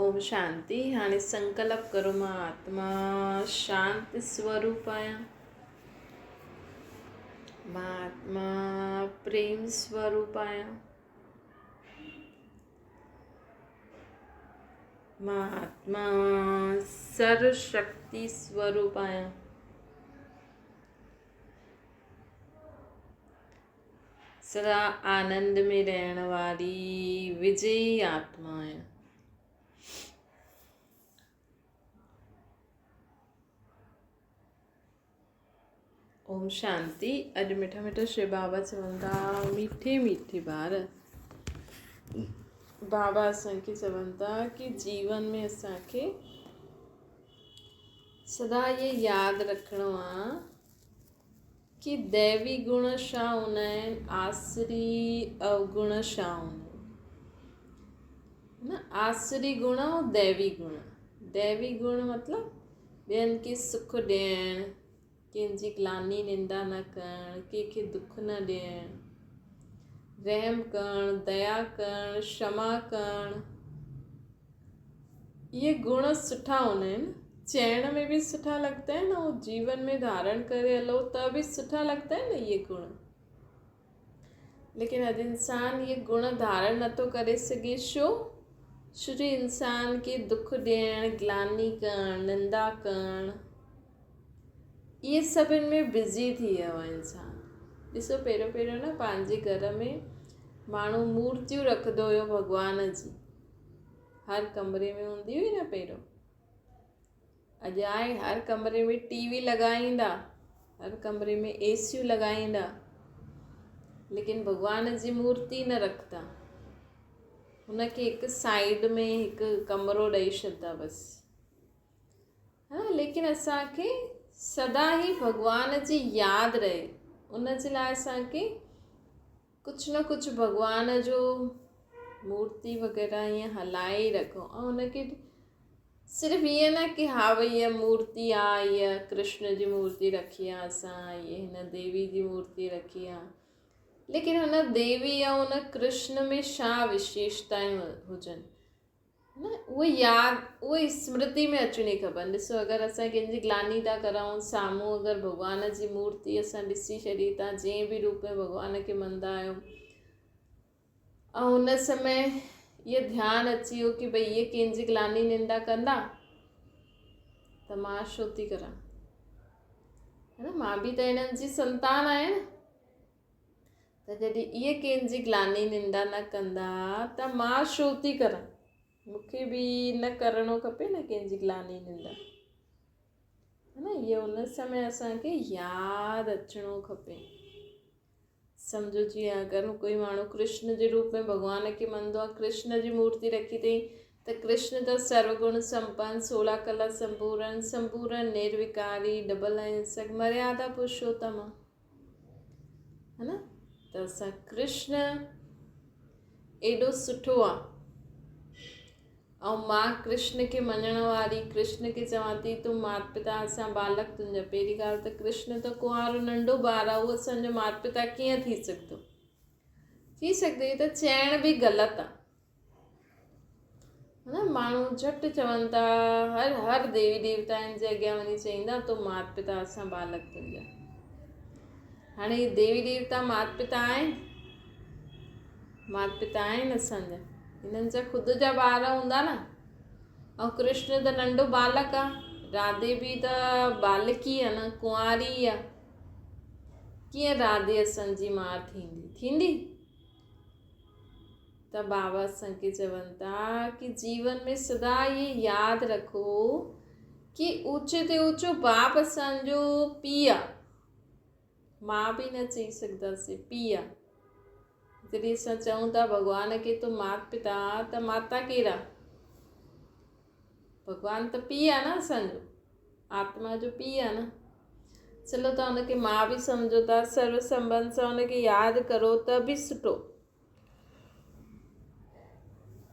ओम शांति। हाणे संकल्प करो मां आत्मा शांति स्वरूप आहियां। मां आत्मा प्रेम स्वरूप आहियां। मां आत्मा सर्वशक्ति स्वरूप आहियां। सदा आनंद में रहण वारी विजयी आत्मा आहियां। ओम शांति। अॼु मिठा मिठा श्री बाबा चवनि था, मीठे मीठे ॿार बाबा असांखे चवनि था कि जीवन में असांखे सदा ये यादि रखिणो आहे कि दैवी गुण छा हूंदा आहिनि, आसुरी अवगुण छा हूंदा आहिनि न। आसुरी गुण ऐं दैवी गुण। दैवी गुण मतिलबु ॿियनि खे सुख ॾियणु, कंहिंजी ग्लानी निंदा न करणु, कंहिंखे दुख न ॾियणु, रहम करणु, दया करणु, क्षमा करणु। इहे गुण सुठा हूंदा आहिनि, चइण में बि सुठा लॻंदा आहिनि ऐं जीवन में धारण करे हलो त बि सुठा लॻंदा आहिनि न इहे गुण। लेकिन अॼु इंसान इहे गुण धारण नथो करे सघे। छो इंसान खे दुख ॾियणु, ग्लानी करणु, निंदा करणु, इहे सभिनि में बिज़ी थी वियो आहे इंसान। ॾिसो पहिरियों न पंहिंजे घर में माण्हू मूर्तियूं रखंदो हुयो भॻवान जी, हर कमरे में हूंदी हुई न पहिरियों। अॼु आहे हर कमरे में टीवी लॻाईंदा, हर कमरे में एसियूं लॻाईंदा, लेकिन भॻवान जी मूर्ति न रखंदा। हुनखे हिकु साइड में हिकु कमरो ॾेई छॾंदा बसि। हा, लेकिन असांखे सदा ई भॻवान जी यादि रहे, उन जे लाइ असांखे कुझु न कुझु भॻवान जो मूर्ति वग़ैरह ईअं हलाए ई रखो। ऐं हुनखे सिर्फ़ु ईअं न कि हा भई हीअ मूर्ति आहे, हीअ कृष्ण जी मूर्ति रखी आहे असां, हीअ हिन देवी जी मूर्ति रखी आहे, लेकिन हुन देवी ऐं हुन कृष्ण में छा विशेषताऊं हुजनि न, उहे यादि, उहे स्मृति में अचणी खपनि। ॾिसो अगरि असां कंहिंजी ग्लानी था करूं, साम्हूं अगरि भॻवान जी मूर्ति असां ॾिसी छॾी था, जंहिं बि रूप में भॻवान खे मञंदा आहियूं, ऐं हुन समय इहो ध्यानु अची वियो कि भई इहे कंहिंजी ग्लानी निंदा कंदा त मां छो थी करां, है न। मां बि त हिननि जी संतान आहियां। त जॾहिं इहे कंहिंजी ग्लानी निंदा न कंदा त मां छो थी करां, मूंखे बि न करिणो खपे न कंहिंजी ग्लानी निंदा, है न। इहो हुन समय असांखे यादि अचिणो खपे। सम्झो जीअं अगरि कोई माण्हू कृष्ण जे रूप में भॻवान खे मञंदो आहे, कृष्ण जी मूर्ति रखी अथई, त कृष्ण त सर्वगुण संपन्न, 16 कला संपूर्ण, निर्विकारी, डबल अहिंसक, मर्यादा पुरुषोत्तम, है न। त असां कृष्ण एॾो सुठो आहे ऐं मां कृष्ण खे मञण वारी, कृष्ण खे चवां थी तूं माता पिता असां बालक तुंहिंजा। पहिरीं ॻाल्हि त कृष्ण त कुंवारो नंढो ॿारु आहे, उहो असांजो माता पिता कीअं थी सघंदो, त चइण बि ग़लति आहे, है न। माण्हू झटि चवनि था, हर देवी देवताउनि जे अॻियां वञी चईंदा तूं माता पिता असां बालक तुंहिंजा। हाणे देवी देवता माता पिता आहिनि, माता पिता आहिनि असांजा, हिननि जा ख़ुदि जा ॿार हूंदा न। ऐं कृष्ण त नंढो बालक आहे, राधे बि त बालकी आहे न, कुंवारी आहे। कीअं राधे असांजी माउ थींदी। त बाबा असांखे चवनि था कि जीवन में सदा ये यादि रखो कि ऊचे ते ऊचो बाप असांजो पीउ आहे, मां बि न चई सघंदासीं, पीउ आहे। जॾहिं असां चऊं था भॻवान खे तूं माता पिता, त माता केरु आहे, भॻवान त पीउ आहे न असांजो, आत्मा जो पीउ आहे न। चलो तव्हां हुनखे मां बि सम्झो था, सर्व संबंध सां हुनखे यादि करो त बि सुठो।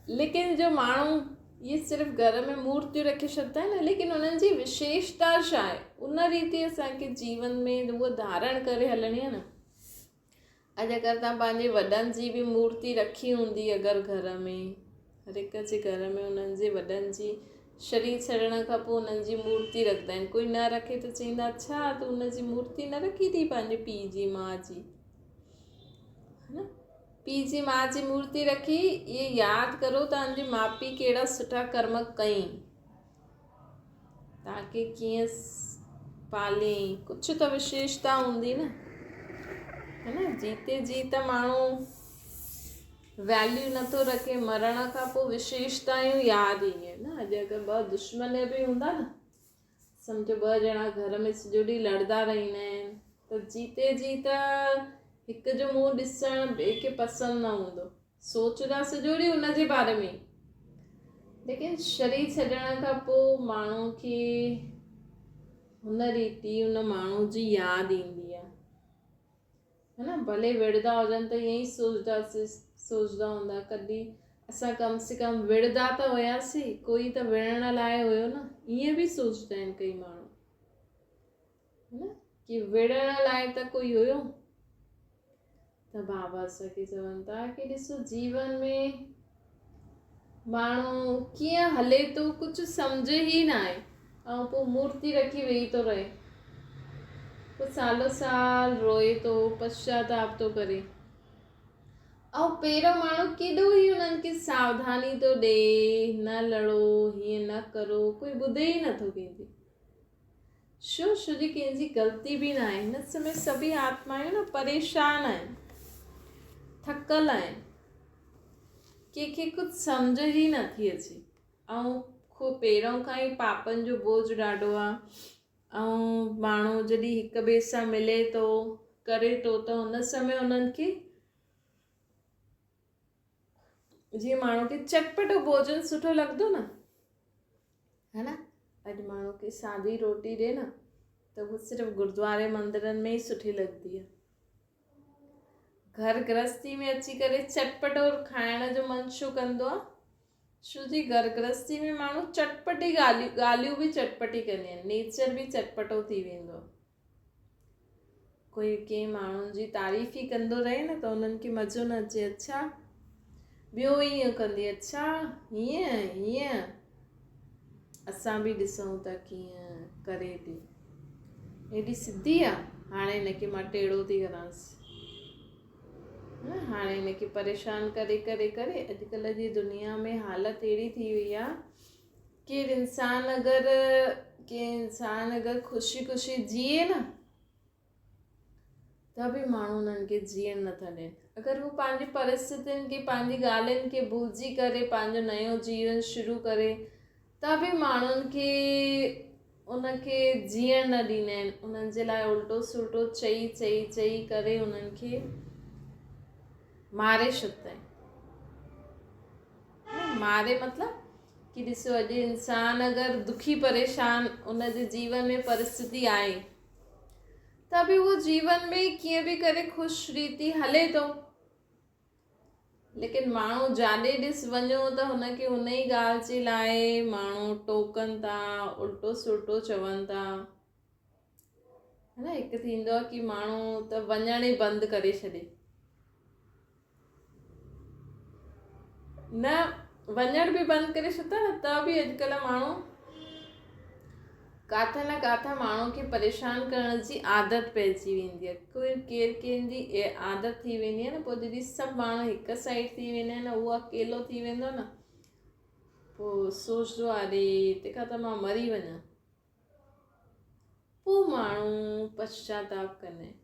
लेकिन जो माण्हू ये सिर्फ़ु घर में मूर्तियूं रखी छॾंदा आहिनि, लेकिन उन्हनि जी विशेषता छा आहे, उन रीति असांखे जीवन में उहो धारण करे हलणी आहे न। अॼु अगरि तव्हां पंहिंजे वॾनि जी बि मूर्ति रखी हूंदी अगरि घर में, हर हिक जे घर में उन्हनि जे वॾनि जी शरीर छॾण खां पोइ उन्हनि जी मूर्ति रखंदा आहिनि। कोई न रखे त चवंदा छा तूं उनजी मूर्ति न रखी अथई पंहिंजे पीउ जी माउ जी, है न। पीउ जी माउ जी मूर्ति रखी, ये यादि करो तव्हांजे माउ पीउ कहिड़ा सुठा कर्म कई, तव्हांखे कीअं पालियईं, कुझु त विशेषता हूंदी न, है न। जीते जी त माण्हू वैल्यू नथो रखे, मरण खां पोइ विशेषतायूं यादि ईंदियूं आहिनि न। अॼु अगरि ॿ दुश्मन बि हूंदा न, सम्झो ॿ ॼणा घर में सॼो ॾींहुं लड़ंदा रहंदा आहिनि, त जीते जी त हिक जो मुंहुं ॾिसणु ॿिए खे पसंदि न हूंदो, सोचंदा सॼो ॾींहुं हुनजे बारे में। लेकिन शरीर छॾण खां पोइ माण्हू खे हुन रीति हुन माण्हू जी यादि ईंदी आहे, है न। भले विढ़ंदा हुजनि त ईअं ई सोचदा हूंदा कॾहिं असां कम से कम विढ़ंदा त हुयासीं, कोई त विढ़ण लाइ हुयो न, ईअं बि सोचदा आहिनि कई माण्हू, है न, कि विढ़ण लाइ त कोई हुयो। त बाबा असांखे चवनि था कि ॾिसो जीवन में माण्हू कीअं हले थो कुझु सम्झे ई न आहे, ऐं पोइ मूर्ति रखी वेही थो रहे, पोइ सालो साल रोए थो, पश्चाताप थो करे। ऐं पहिरों माण्हू केॾो ई हुननि खे सावधानी थो ॾे, न लड़ो, हीअं न करो, कोई ॿुधे ई नथो कंहिंजी। छो जी कंहिंजी ग़लती बि न आहे। हिन समय सभी आत्मायूं न परेशान आहिनि, थकल आहिनि, कंहिंखे कुझु सम्झ ई नथी अचे, ऐं पहिरों खां ई पापनि जो बोझ ॾाढो आहे। ऐं माण्हू जॾहिं हिक ॿिए सां मिले थो करे थो त हुन समय उन्हनि खे जीअं माण्हू खे चटपटो भोजन सुठो लॻंदो न, है न। अॼु माण्हू खे सादी रोटी ॾे न त उहो सिर्फ़ु गुरुद्वारे मंदरनि में ई सुठी लॻंदी आहे। घर गृहस्थी में अची करे चटपटो खाइण जो मन छो कंदो आहे? छो जी घर गृहस्थी में माण्हू चटपटी ॻाल्हियूं बि चटपटी कंदा आहिनि, नेचर बि चटपटो थी वेंदो आहे। कोई कंहिं माण्हुनि जी तारीफ़ ई कंदो रहे न त उन्हनि खे मज़ो न अचे, अच्छा ॿियो ईअं कंदी, अच्छा हीअं असां बि ॾिसूं था कीअं करे थी, हेॾी सिधी आहे, हाणे हिनखे मां टेढ़ो थी करांसि, हाणे हिनखे परेशान करे करे करे। अॼुकल्ह जी दुनिया में हालत अहिड़ी थी वई आहे कि इंसान अगरि ख़ुशी ख़ुशी जिए न त बि माण्हू उन्हनि खे जीअण नथा ॾियनि। अगरि हू पंहिंजी परिस्थितियुनि खे, पंहिंजी ॻाल्हियुनि खे भुलिजी करे पंहिंजो नयो जीवन शुरू करे त बि माण्हुनि खे उनखे जीअण न ॾींदा आहिनि। उन्हनि जे लाइ उल्टो सुल्टो चई चई चई करे उन्हनि खे मारे छॾंदा आहिनि। मारे मतिलबु कि ॾिसो अॼु इंसान अगरि दुखी परेशान उनजे जीवन में परिस्थिति आहे त बि उहो जीवन में कीअं बि करे ख़ुशि रीति हले थो। लेकिन माण्हू जाॾे ॾिस वञो त हुनखे हुन ई ॻाल्हि जे लाइ माण्हू टोकनि था, उल्टो सुल्टो चवनि था, है न। हिकु थींदो आहे कि माण्हू त वञण ई बंदि करे छॾे, न वञण बि बंदि करे छॾंदा न त बि अॼुकल्ह माण्हू किथे न किथे माण्हू खे परेशान करण जी आदत पइजी वेंदी आहे। केरु कंहिंजी आदत थी वेंदी आहे न, पोइ जॾहिं सभु माण्हू हिकु साइड थी वेंदा आहिनि, उहो अकेलो थी वेंदो न, पोइ सोचदो आहे अरे तंहिंखां त मां मरी वञा, पोइ माण्हू पश्चाताप कंदा आहिनि,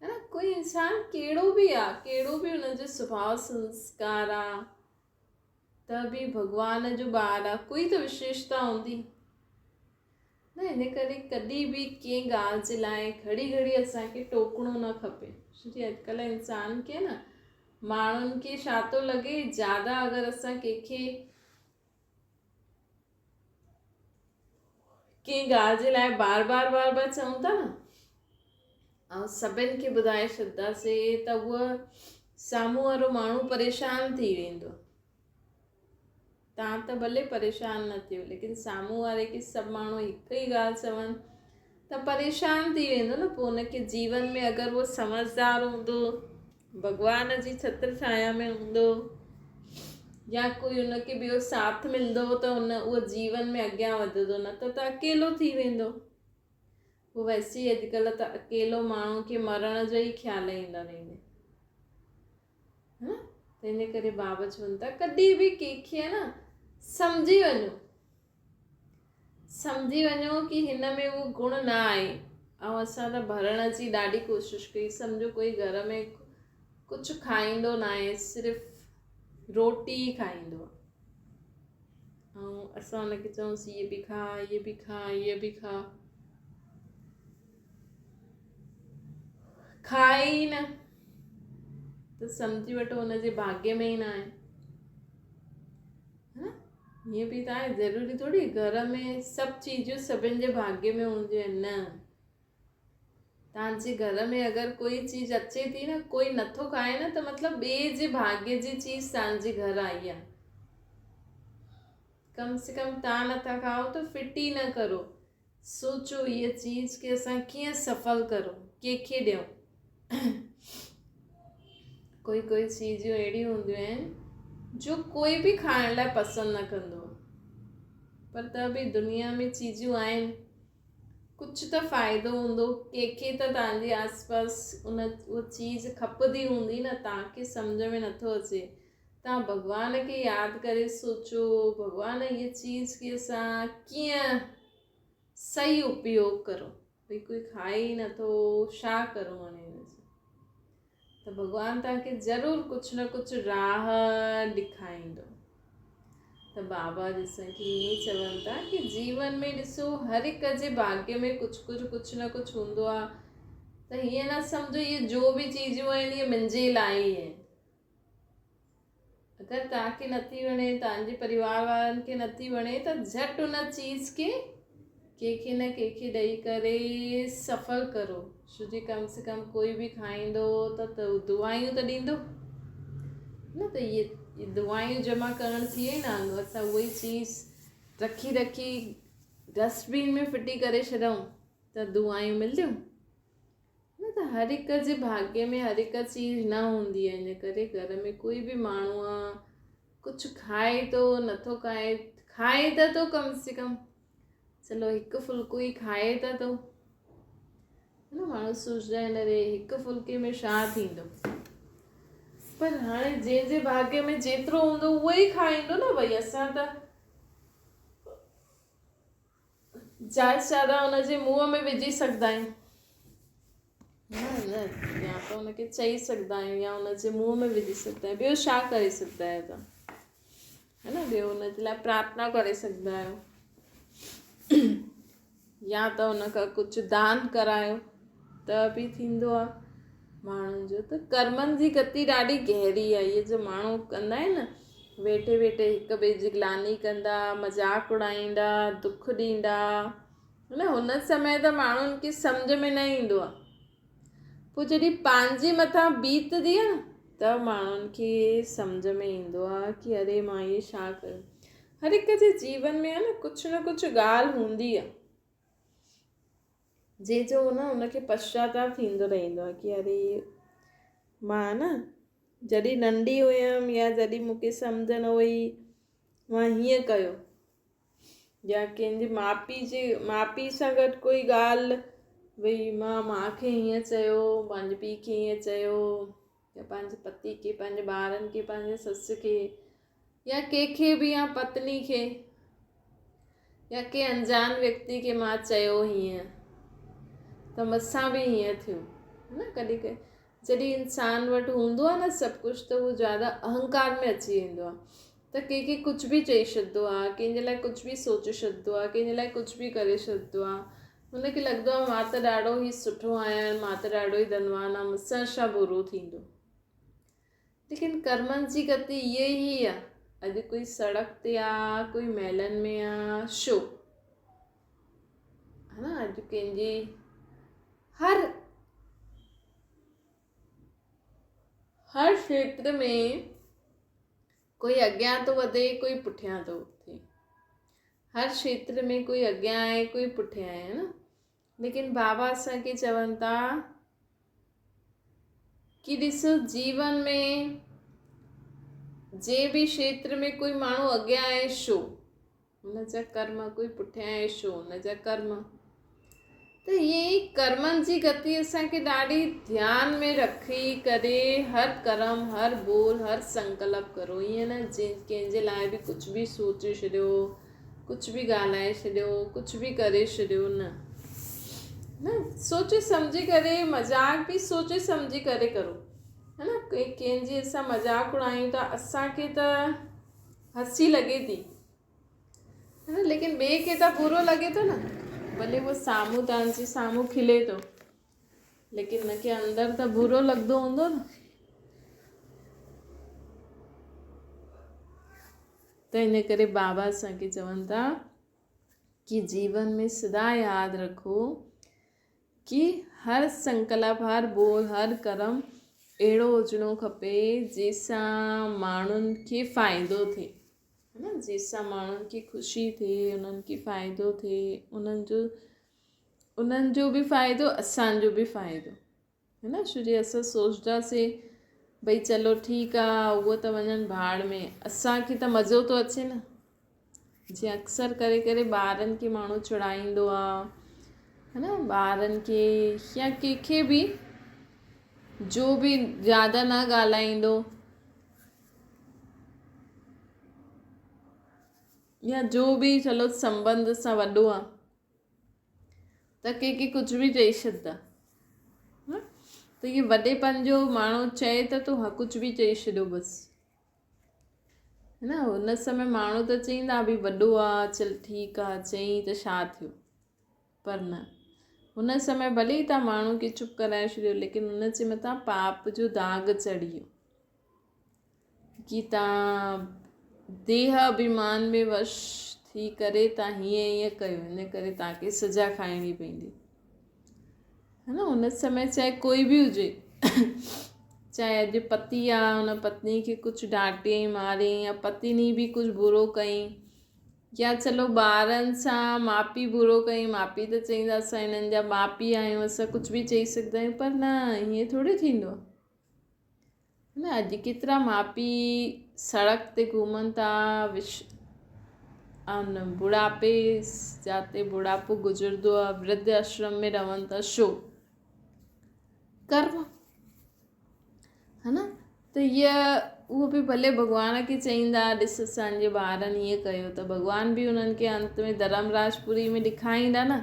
है न। कोई इंसान कहिड़ो बि आहे, कहिड़ो बि हुनजो स्वभाव संस्कार आहे त बि भॻवान जो ॿारु आहे, कोई त विशेषता हूंदी न। हिन करे कॾहिं बि कंहिं ॻाल्हि जे लाइ घड़ी घड़ी असांखे टोकणो न खपे। छोकी अॼुकल्ह इंसान खे न, माण्हुनि खे छा थो लॻे, ज़्यादा अगरि असां कंहिं ॻाल्हि जे लाइ बार बार चऊं था न, ऐं सभिनि खे ॿुधाए छॾंदासीं त उहा साम्हूं वारो माण्हू परेशान थी वेंदो। तव्हां त भले परेशान न थियो, लेकिन साम्हूं वारे खे सभु माण्हू हिकु ई ॻाल्हि चवनि त परेशान थी वेंदो न। पोइ हुनखे जीवन में अगरि उहो समझदार हूंदो, भॻवान जी छत्र छाया में हूंदो, या कोई उनखे ॿियो साथ मिलंदो त उहो जीवन में अॻियां वधंदो, न त अकेलो थी वेंदो। उहो वैसे ई अॼुकल्ह त अकेलो माण्हू खे मरण जो ई ख़्यालु ईंदा रहंदा, हा न। तंहिंजे करे बाबा चवनि था कॾहिं बि कंहिंखे आहे न सम्झी वञो कि हिन में उहो गुण न आहे। ऐं असां त भरण जी ॾाढी कोशिशि कई। सम्झो कोई घर में कुझु खाईंदो न आहे, सिर्फ़ु रोटी ई खाईंदो आहे, ऐं असां हुनखे चऊंसि इहे बि खा, इहे बि खा, इहे बि खा, खाए ई न, त सम्झी वठो हुनजे भाग्य में ई न आहे, हा। हीअं बि त आहे, ज़रूरी थोरी घर में सभु चीजूं सभिनि जे भाग्य में हूंदियूं आहिनि, न। तव्हांजे घर में अगरि कोई चीज़ अचे थी न, कोई नथो खाए न, त मतिलबु ॿिए जे भाग्य जी चीज़ तव्हांजे घर आई आहे। कम से कम तव्हां नथा खाओ त फिटी न करो, सोचो हीअ चीज़ खे असां कीअं सफल करूं, कंहिंखे ॾियूं। कोई चीज़ूं अहिड़ियूं हूंदियूं आहिनि जो कोई बि खाइण लाइ पसंदि न कंदो आहे, पर त बि दुनिया में चीज़ूं आहिनि, कुझु त फ़ाइदो हूंदो, कंहिंखे त तव्हांजे आसपास उहा चीज़ खपंदी हूंदी न, तव्हांखे सम्झ में नथो अचे। तव्हां भॻवान खे यादि करे सोचो, भॻवान हीअ चीज़ खे असां कीअं सही उपयोग करो। भई कोई खाए ई नथो, छा करूं हाणे हिनजो? त भॻवानु तव्हांखे ज़रूरु कुझु न कुझु राह ॾेखारींदो। त बाबा असांखे ईअं चवनि था कि जीवन में ॾिसो हर हिक जे भाग्य में कुझु न कुझु हूंदो आहे। त हीअं न सम्झो इहे जो बि चीज़ूं आहिनि इहे मुंहिंजे लाइ ई आहिनि। अगरि तव्हांखे नथी वणे, तव्हांजे परिवार वारनि खे नथी वणे, त झटि उन चीज़ खे कंहिंखे न कंहिंखे ॾेई करे सफ़ल करो। छो जे कम से कम कोई बि खाईंदो त दुआयूं त ॾींदो न, त इहे दुआयूं जमा करण थी वई न। असां उहा चीज़ रखी डस्टबिन में फिटी करे छॾूं त दुआयूं मिलंदियूं न। त हर हिक जे भाग्य में हर हिक चीज़ न हूंदी आहे। इन करे घर में कोई बि माण्हू आहे, कुझु खाए थो, नथो खाए त थो, कम से कम चलो हिकु फुल्को ई खाए त थो, न। माण्हू सोचंदा आहिनि अरे हिकु फुल्के में छा थींदो, पर हाणे जंहिंजे भाग्य में जेतिरो हूंदो उहो ई खाईंदो न। भई असां त ज्यादा हुनजे मुंहं में विझी सघंदा आहियूं, न, या त हुनखे चई सघंदा आहियूं या हुनजे मुंहं में विझी सघंदा आहियूं। ॿियो छा करे सघंदा आहियो तव्हां, है न। ॿियो हुनजे लाइ प्रार्थना करे सघंदा आहियो, या त हुनखां कुझु दान करायो त बि थींदो आहे माण्हुनि जो। त कर्मनि जी गति ॾाढी गहरी आहे। इहे जो माण्हू कंदा आहिनि न, वेठे वेठे हिक ॿिए जी ग्लानी कंदा, मज़ाक उड़ाईंदा, दुख ॾींदा, है न। हुन समय त माण्हुनि खे सम्झ में न ईंदो आहे। पोइ जॾहिं पंहिंजे मथां बीतदी आहे न, त माण्हुनि खे सम्झ में ईंदो आहे कि अरे मां इहे छा कयो। हर हिक जे जीवन में आहे न कुझु ॻाल्हि हूंदी आहे जंहिंजो हुनखे पश्चाताप थींदो रहंदो आहे कि अरे मां न जॾहिं नंढी हुयमि या जॾहिं मूंखे सम्झ न हुई मां हीअं कयो, या कंहिंजे माउ पीउ सां गॾु कोई ॻाल्हि, भई मां खे हीअं चयो, पंहिंजे पीउ खे हीअं चयो, या पंहिंजे पति खे, पंहिंजे ॿारनि खे, पंहिंजे ससु खे, या कंहिंखे बि, या पत्नी खे, या कंहिं अंजान व्यक्ति खे मां चयो हीअं त मूंसां बि हीअं थियो, है न। कॾहिं जॾहिं इंसान वटि हूंदो आहे न सभु कुझु, त उहो ज़्यादा अहंकार में अची वेंदो आहे, त कंहिंखे कुझु बि चई छॾंदो आहे, कंहिंजे लाइ कुझु बि सोचे छॾंदो आहे, कंहिंजे लाइ कुझु बि करे छॾंदो आहे। हुनखे लॻंदो आहे मां त ॾाढो ई सुठो आहियां, मां त ॾाढो ई धनवान आहियां, मूंसां छा बुरो थींदो। लेकिन कर्मनि जी गति इहे ई आहे। अॼु कोई सड़क ते आहे, कोई महलनि में आहे, छो, है न। अॼु कंहिंजी हर क्षेत्र में कोई अॻियां थो वधे, कोई पुठियां थो थिए। हर क्षेत्र में कोई अॻियां आहे, कोई पुठियां आहे, न। लेकिन बाबा असांखे चवनि था कि ॾिसो जीवन में जे भी क्षेत्र में कोई माण्हू अॻियां आहे छो, हुन जा कर्म, कोई पुठियां आहे छो, हुन जा कर्म। त ये कर्मनि जी गति असांखे ॾाढी ध्यान में रखी करे हर कर्म, हर बोल, हर संकल्प करो। ईअं न कंहिंजे लाइ बि कुझु बि सोचे छॾियो, कुझु बि ॻाल्हाए छॾियो, कुझु बि करे छॾियो, न सोचे सम्झी करे, मज़ाक बि सोचे सम्झी करे करो, है न। कंहिंजी असां मज़ाक उड़ायूं था, असांखे त हंसी लॻे थी, है न, लेकिन ॿिए खे त बुरो लॻे थो न। भले वो साम्हूं तव्हांजे साम्हूं खिले थो, लेकिन हुनखे अंदरि त बुरो लॻंदो हूंदो न। त इन करे बाबा असांखे चवनि था कि जीवन में सदा यादि रखो कि हर संकल्प, हर बोल, हर कर्म अहिड़ो हुजिणो खपे जंहिंसां माण्हुनि खे फ़ाइदो थिए, है न, जंहिंसां माण्हुनि खे ख़ुशी थिए, उन्हनि खे फ़ाइदो थिए, उन्हनि जो बि फ़ाइदो, असांजो बि फ़ाइदो, है न। छो जो असां सोचंदासीं भई चलो ठीकु आहे, उहो त वञनि भाड़ में, असांखे त मज़ो थो अचे न। जीअं अक्सर करे करे ॿारनि खे माण्हू चिड़ाईंदो आहे, है न, ॿारनि खे या कंहिंखे बि जो बि ज़्यादा न ॻाल्हाईंदो या जो बि चलो संबंध सां वॾो आहे त कंहिंखे कुझु बि चई छॾंदा, त इहे वॾेपन जो माण्हू चए त तूं कुझु बि चई छॾियो बसि, है न। हुन समय माण्हू त चईंदा भई वॾो आहे, चल ठीकु आहे, चई त छा थियो, पर न, हुन समय भले ई तव्हां माण्हू खे चुप कराए छॾियो, लेकिन हुन जे मथां पाप जो दाग चढ़ी वियो कि तव्हां देह अभिमान में वश थी करे तव्हां हीअं कयो, हिन करे तव्हांखे सज़ा खाइणी पवंदी, है न। हुन समय चाहे कोई बि हुजे, चाहे अॼु पति आहे, हुन पत्नी खे कुझु डांटे मारे, या पत्नी बि कुझु बुरो कयईं, या चलो ॿारनि सां माउ पीउ बुरो कयईं, माउ पीउ त चईंदा असां हिननि जा माउ पीउ आहियूं, असां कुझु बि चई सघंदा आहियूं, पर न, हीअं थोरी थींदो आहे, न। अॼु केतिरा माउ पीउ सड़क ते घुमनि था, बुढ़ापे जाते बुढ़ापो गुज़रंदो आहे, वृद्ध आश्रम में रहनि था, छो? कर्म, है न। त उहो बि भले भॻवान खे चईंदा, ॾिस असांजे ॿारनि हीअं कयो, त भॻवान बि उन्हनि खे अंत में धर्मराजपुरी में ॾेखारींदा न,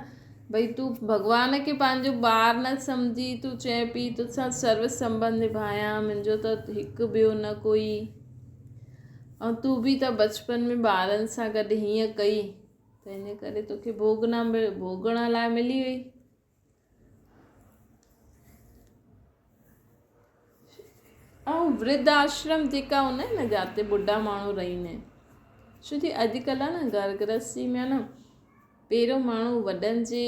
भई तूं भॻवान खे पंहिंजो ॿार न सम्झी, तूं चए पई तोसां सर्व संबंध निभायां, मुंहिंजो त हिकु ॿियो न कोई, ऐं तूं बि त बचपन में ॿारनि सां गॾु हीअं कई, त इन करे तोखे भोगण लाइ मिली वई। ऐं वृद्ध आश्रम जेका हूंदा आहिनि न, जिते ॿुढा माण्हू रहंदा आहिनि, छो कि अॼुकल्ह न घर गृहस्थी में न पहिरियों माण्हू वॾनि जे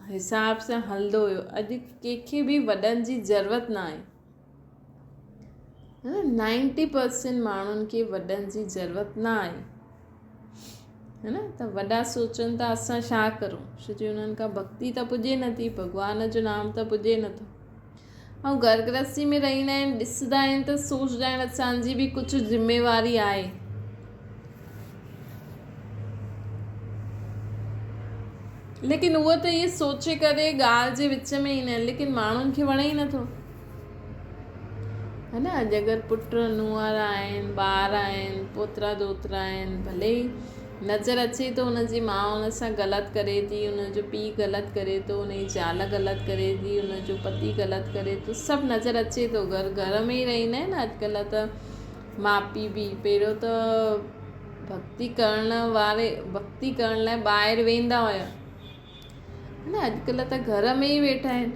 हिसाब सां हलंदो हुयो, अॼु कंहिंखे बि वॾनि जी ज़रूरत न आहे, 90% माण्हुनि खे वॾनि जी ज़रूरत न आहे, है न। त वॾा सोचनि था असां छा करूं, छो जो उन्हनि खां भक्ति त पुॼे नथी, भॻवान जो नाम त पुॼे नथो, ऐं घर गृहस्थी में रहंदा आहिनि, ॾिसंदा आहिनि त सोचंदा आहिनि असांजी बि कुझु ज़िम्मेवारी आहे, लेकिन उहो त इहे सोचे करे ॻाल्हि जे विच में ईंदा आहिनि, लेकिन माण्हुनि खे वणे ई नथो, है न। अॼु अगरि पुट नुंहर आहिनि, ॿार आहिनि, पोतरा दोतरा आहिनि, भले ई नज़र अचे थो हुनजी माउ हुन सां ग़लति करे थी, हुनजो पीउ ग़लति करे थो, हुनजी ज़ाल ग़लति करे थी, हुनजो पति ग़लति करे थो, सभु नज़र अचे थो, घर में ई रहंदा आहिनि अॼुकल्ह त माउ पीउ बि। पहिरियों त भक्ति करण लाइ ॿाहिरि वेंदा हुया, है न, अॼुकल्ह त घर में ई वेठा आहिनि,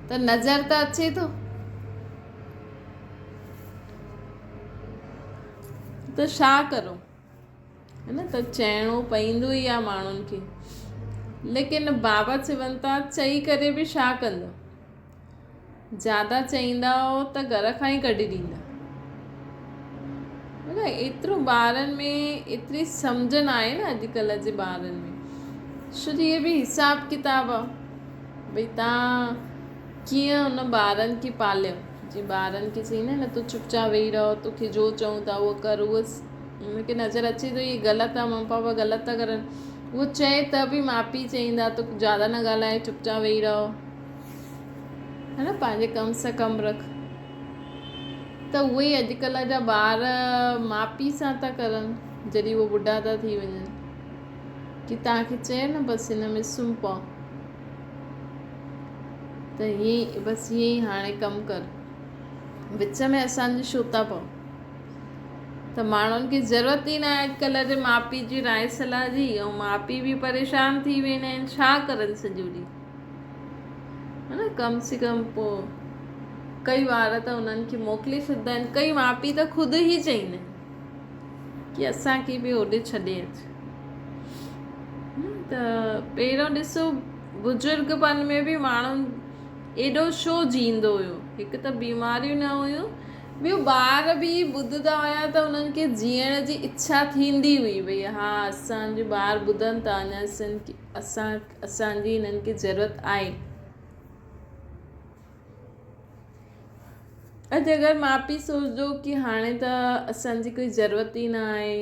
त नज़र त अचे थो, त छा करूं, है न। त चइणो पवंदो ई आहे माण्हुनि खे, लेकिन बाबा चवनि था चई करे बि छा कंदो, ज़्यादा चईंदा त घर खां ई कढी ॾींदा, है न। एतिरो ॿारनि में एतिरी सम्झ न आहे न अॼुकल्ह जे ॿारनि में, छो जो इहे बि हिसाब किताब आहे, भई तव्हां कीअं हुन ॿारनि खे पालियो, जी ॿारनि खे चईंदा आहिनि न, तूं चुपचाप वेही रहो, तोखे जो चऊं था उहो कर, उहो उनखे नज़र अचे थो इहे ग़लति आहे, मम्मी पापा ग़लति था करनि, उहो चए त बि माउ पीउ चईंदा तूं ज़्यादा न ॻाल्हाए, चुपचाप वेही रहो, है न, पंहिंजे कम सां कमु रख। त उहे ई अॼुकल्ह जा ॿार माउ पीउ सां था करनि जॾहिं उहे ॿुढा था थी वञनि, कि तव्हांखे चयो न बसि हिन में सुम्ही पओ, त ईअं बसि ईअं ई हाणे कमु कर, विच में असांजी छो था पओ। त माण्हुनि खे ज़रूरत ई न आहे अॼुकल्ह जे माउ पीउ जी राय सलाह जी, ऐं माउ पीउ बि परेशान थी वेंदा आहिनि, छा करनि सॼो ॾींहुं, है न, कम से कम पोइ कई वार त उन्हनि खे मोकिले छॾींदा आहिनि, कई माउ पीउ त ख़ुदि ई चईंदा आहिनि कि असांखे बि होॾे छॾे अच। त पहिरियों ॾिसो बुज़ुर्गपन में बि माण्हू एॾो छो जींदो हुयो, हिकु त बीमारियूं न हुयूं, ॿियो ॿार बि ॿुधंदा हुया त उन्हनि खे जीअण जी इच्छा थींदी हुई, भई हा असांजो ॿार ॿुधनि था, अञा असांजी हिननि खे ज़रूरत आहे। अॼु अगरि माउ पीउ सोचो कि हाणे त असांजी कोई ज़रूरत ई न आहे,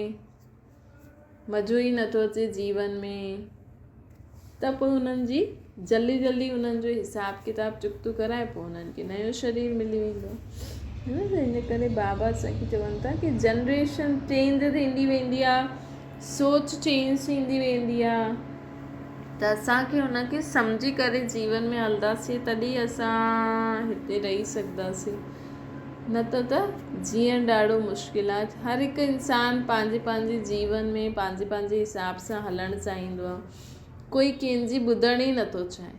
मज़ो ई नथो अचे जीवन में, त पोइ हुननि जी जल्दी जल्दी हुननि जो हिसाब किताब चुकतो कराए पोइ हुननि खे नयो शरीर मिली वेंदो, है न। त हिन करे बाबा असांखे चवनि था कि जनरेशन चेंज थींदी वेंदी आहे, सोच चेंज थींदी वेंदी आहे, त असांखे हुनखे सम्झी करे जीवन में हलंदासीं तॾहिं असां हिते रही सघंदासीं, न त जीअण ॾाढो मुश्किल आहे। हर हिकु इंसान पंहिंजे पंहिंजे जीवन में पंहिंजे पंहिंजे हिसाब सां हलणु चाहींदो आहे, कोई कंहिंजी ॿुधण ई नथो चाहे,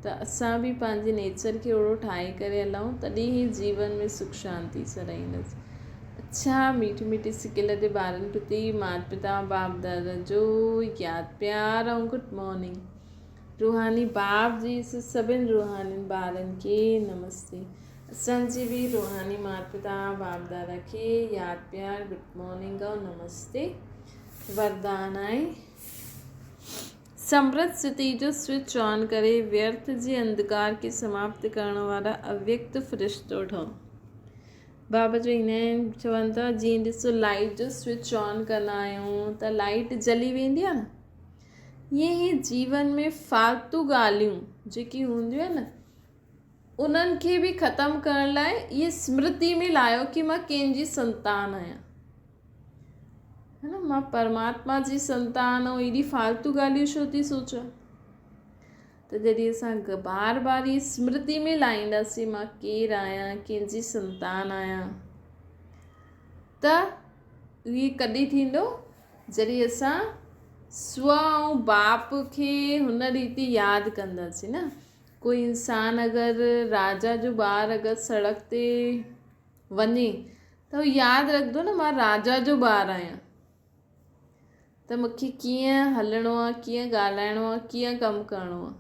त असां बि पंहिंजे नेचर खे ओहिड़ो ठाहे करे हलूं तॾहिं ई जीवन में सुख शांति सां रहींदासीं। अच्छा, मीठी मीठी सिकिल जे ॿारनि प्रति माता पिता बाप दादा जो यादि प्यार ऐं गुड मॉर्निंग। रूहानी बाप जी सभिनि रूहानी ॿारनि खे नमस्ते। असांजी बि रूहानी माता पिता बाप दादा खे यादि प्यार गुड मॉर्निंग ऐं नमस्ते। वरदान आहे, समृद्ध स्थिति जो स्विच ऑन करे व्यर्थ जे अंधकार खे समाप्त करण वारा अव्यक्त फ़रिश्तो ठहो। बाबा जो इन चवनि था जीअं ॾिसो लाइट जो स्विच ऑन कंदा आहियूं त लाइट जली वेंदी आहे न, ईअं ई जीवन में फालतू ॻाल्हियूं जेकी हूंदियूं आहिनि न, उन्हनि खे बि ख़तमु करण लाइ इहे स्मृति में लायो कि मां कंहिंजी संतान आहियां, है न, मां परमात्मा जी संतान ऐं एॾी फालतू ॻाल्हियूं छो थी सोचां। त जॾहिं असां बार बार इहे स्मृति में लाईंदासीं मां केरु आहियां, कंहिंजी संतान आहियां, त इहे कॾहिं थींदो, जॾहिं असां स्व ऐं बाप खे हुन रीति यादि कंदासीं न। कोई इंसान अगरि राजा जो ॿारु अगरि सड़क ते वञे त उहो यादि रखंदो न मां राजा जो ॿारु आहियां, त मूंखे कीअं हलणो आहे, कीअं ॻाल्हाइणो आहे, कीअं कमु करिणो आहे।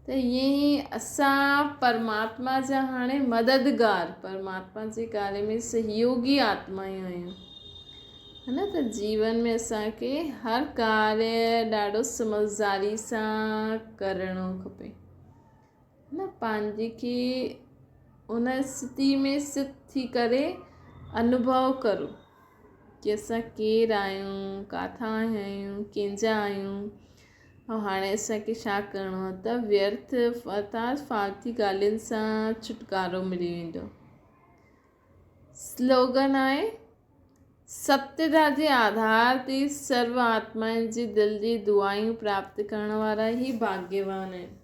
त ईअं ई असां परमात्मा जा हाणे मददगार, परमात्मा जे कार्य में सहयोगी आत्मायूं आहियूं, है न। त जीवन में असांखे हर कार्य ॾाढो समझदारी सां करिणो खपे, है न। पंहिंजे खे उन स्थिति में स्थित थी करे अनुभव करो कि असां केरु आहियूं, किथां आहियूं, कंहिंजा आहियूं, ऐं हाणे असांखे छा करिणो आहे। त व्यर्थ अर्थात फालतू ॻाल्हियुनि सां छुटकारो मिली वेंदो। स्लोगन आहे, सत्यता जे आधार ते सर्व आत्माउनि जी दिलि जी दुआयूं प्राप्त करण वारा ई भाग्यवान आहिनि।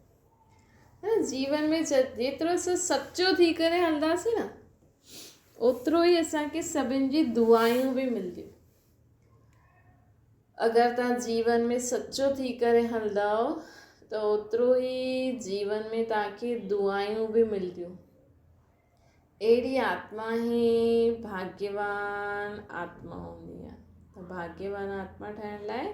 जीवन में जेतिरो असां सचो थी करे हलंदासीं न, ओतिरो ई असांखे सभिनि जी दुआयूं बि मिलंदियूं। अगरि तव्हां जीवन में सचो थी करे हलंदव त ओतिरो ई जीवन में तव्हांखे दुआयूं बि मिलंदियूं। अहिड़ी आत्मा ई भाग्यवान आत्मा हूंदी आहे। त भाग्यवान आत्मा ठहिण लाइ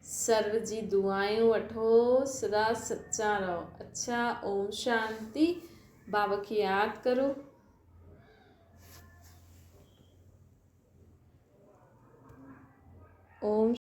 सर्व जी दुआयूं वठो, सदा सच्चा रहो। अच्छा, ओम शांति। बाबा खे यादि करो। ओम